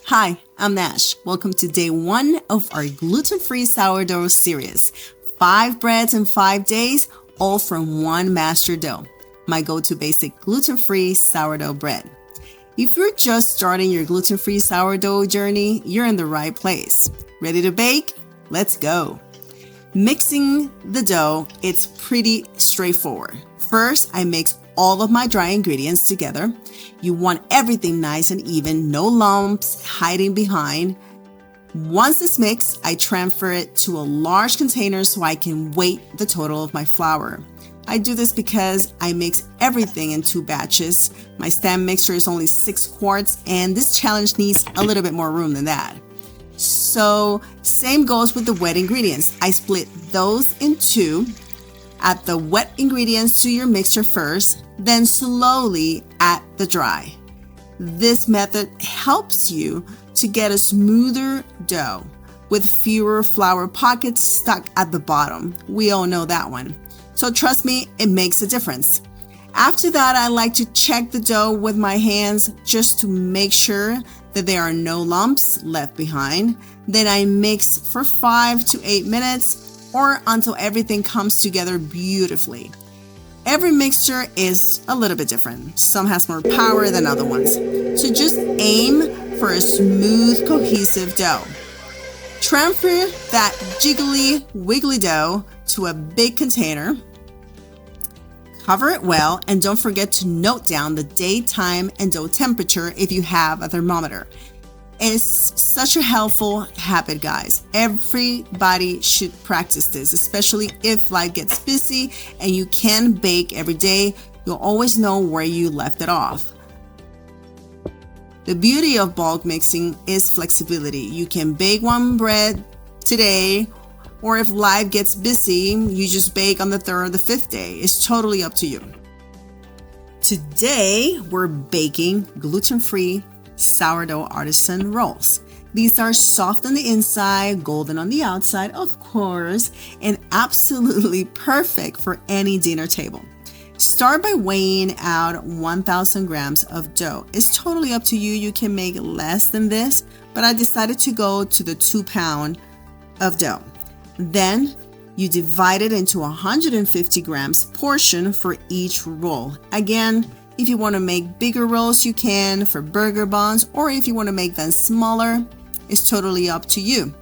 Hi, I'm Nash. Welcome to day 1 of our gluten-free sourdough series. 5 breads in 5 days, all from one master dough. My go-to basic gluten-free sourdough bread. If you're just starting your gluten-free sourdough journey, you're in the right place. Ready to bake? Let's go. Mixing the dough, it's pretty straightforward. First, I mix all of my dry ingredients together. You want everything nice and even, no lumps hiding behind. Once it's mixed, I transfer it to a large container so I can weigh the total of my flour. I do this because I mix everything in 2 batches. My stand mixer is only 6 quarts, and this challenge needs a little bit more room than that. So, same goes with the wet ingredients. I split those in 2. Add the wet ingredients to your mixture first, then slowly add the dry. This method helps you to get a smoother dough with fewer flour pockets stuck at the bottom. We all know that one. So trust me, it makes a difference. After that, I like to check the dough with my hands just to make sure that there are no lumps left behind. Then I mix for 5 to 8 minutes or until everything comes together beautifully. Every mixture is a little bit different. Some has more power than other ones. So just aim for a smooth, cohesive dough. Transfer that jiggly, wiggly dough to a big container. Cover it well, and don't forget to note down the date, time, and dough temperature if you have a thermometer. It's such a helpful habit, guys. Everybody should practice this, especially if life gets busy and you can't bake every day. You'll always know where you left it off. The beauty of bulk mixing is flexibility. You can bake one bread today, or if life gets busy, you just bake on the 3rd or the 5th day. It's totally up to you. Today, we're baking gluten-free sourdough artisan rolls. These are soft on the inside, golden on the outside, of course, and absolutely perfect for any dinner table. Start by weighing out 1,000 grams of dough. It's totally up to you. You can make less than this, but I decided to go to the 2 pound of dough. Then you divide it into 150 grams portion for each roll. Again, if you want to make bigger rolls, you can for burger buns, or if you want to make them smaller, it's totally up to you.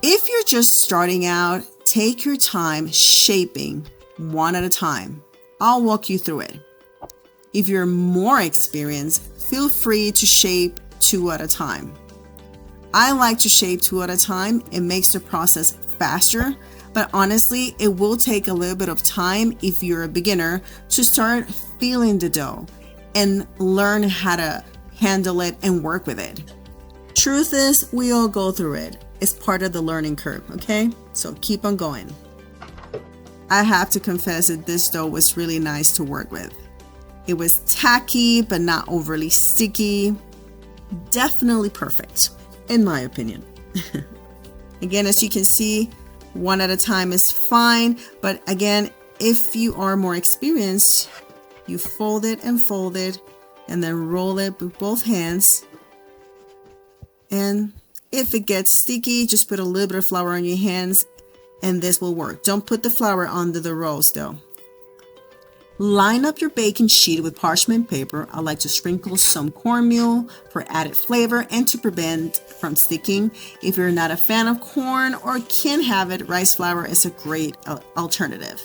If you're just starting out, take your time shaping one at a time. I'll walk you through it. If you're more experienced, feel free to shape 2 at a time. I like to shape 2 at a time. It makes the process faster. But honestly, it will take a little bit of time if you're a beginner to start feeling the dough and learn how to handle it and work with it. Truth is, we all go through it. It's part of the learning curve, okay? So keep on going. I have to confess that this dough was really nice to work with. It was tacky, but not overly sticky. Definitely perfect, in my opinion. Again, as you can see, 1 at a time is fine, but again, if you are more experienced, you fold it and then roll it with both hands. And if it gets sticky, just put a little bit of flour on your hands and this will work. Don't put the flour under the rolls though. Line up your baking sheet with parchment paper. I like to sprinkle some cornmeal for added flavor and to prevent from sticking. If you're not a fan of corn or can't have it, rice flour is a great alternative.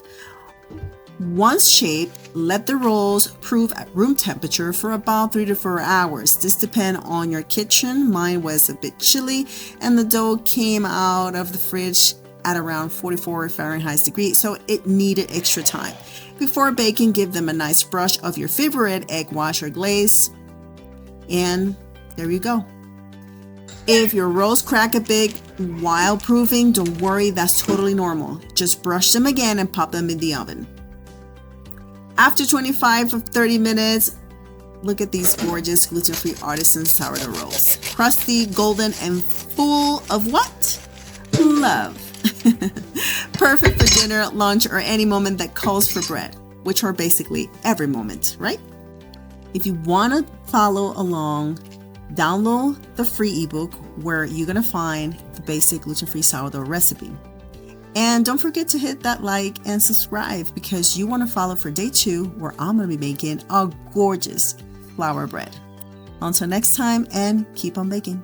Once shaped, let the rolls proof at room temperature for about 3 to 4 hours. This depends on your kitchen. Mine was a bit chilly and the dough came out of the fridge at around 44 Fahrenheit degrees, so it needed extra time. Before baking, give them a nice brush of your favorite egg wash or glaze, and there you go. If your rolls crack a bit while proofing, don't worry, that's totally normal. Just brush them again and pop them in the oven. After 25 or 30 minutes, look at these gorgeous gluten-free artisan sourdough rolls. Crusty, golden, and full of what? Love. Perfect for dinner, lunch, or any moment that calls for bread, which are basically every moment, right? If you want to follow along, Download the free ebook where you're going to find the basic gluten-free sourdough recipe. And don't forget to hit that like and subscribe because you want to follow for day 2 where I'm going to be making a gorgeous flour bread. Until next time, and keep on baking.